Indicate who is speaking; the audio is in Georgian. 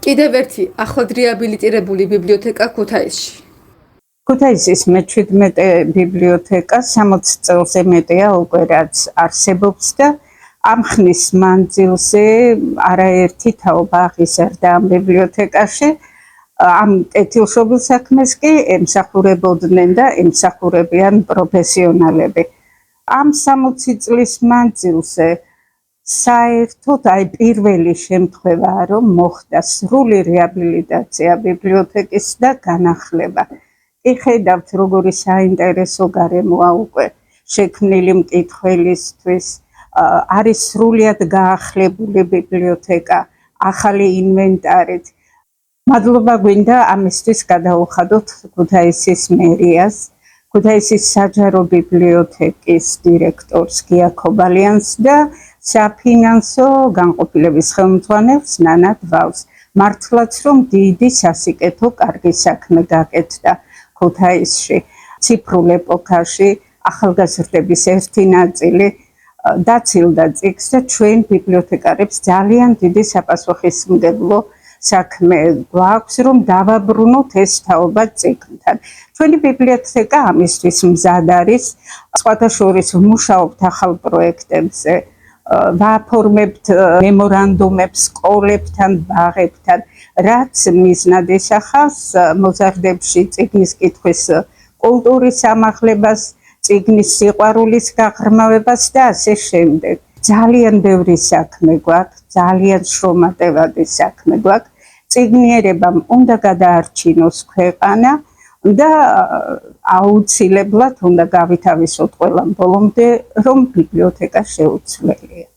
Speaker 1: კიდევ ერთი ახლად რეაბილიტირებული ბიბლიოთეკა ქუთაისში.
Speaker 2: ქუთაისის მე-17 ბიბლიოთეკა 60 წელზე მეტია უკვე რაც არსებობს და ამ ხნის მანძილზე არაერთი თაობა აღიზარდა ამ ბიბლიოთეკაში. Am კეთილშობილ საქმეს კი ემსახურებოდნენ და ემსახურებიან პროფესიონალები. Am 60 წლის მანძილზე საერთოდ პირველი შემთხვევა რომ მოხდა სრული რეაბილიტაცია ბიბლიოთეკის და განახლება. Იხედავთ როგორი საინტერესო გარემოა უკვე შექმნილი მკითხველისთვის. Არის სრულიად გაახლებული ბიბლიოთეკა, ახალი ინვენტარით. Მადლობა გვინდა ამისთვის გადავუხადოთ ქუთაისის მერიას, ქუთაისის საჯარო ბიბლიოთეკის დირექტორს გია ქობალიანს და საფინანსო განყოფილების ხელმძღვანელს ნანა დვალს. მართლაც რომ დიდი სასიკეთო კარგი საქმე გაკეთდა ქუთაისში. ციფრულ ეპოქაში ახალგაზრდების ერთი ნაწილი დაცილდა წიგნს და ჩვენ ბიბლიოთეკარებს ძალიან დიდი საპასუხისმგებლო საქმე გვაქვს რომ დავაბრუნოთ ეს თაობა წიგნთან. ჩვენი ბიბლიოთეკა ამისთვის მზად არის, სხვათა შორის ვმუშაობთ ახალ პროექტებზე, ვაფორმებთ მემორანდუმებს სკოლებთან, ბაღებთან, რაც მიზნად ესახავს მოზარდებში წიგნის კითხვის კულტურის ამაღლებას, წიგნის სიყვარულის გაღრმავებას და ასე შემდეგ. ძალიან ბევრი საქმე გვაქვს, ძალიან შრომატევადი საქმე გვაქვს. წიგნიერებამ უნდა გადაარჩინოს ქვეყანა და აუცილებლად უნდა გავითავისოთ ყველამ ბოლომდე, რომ ბიბლიოთეკა შეუცვლელია.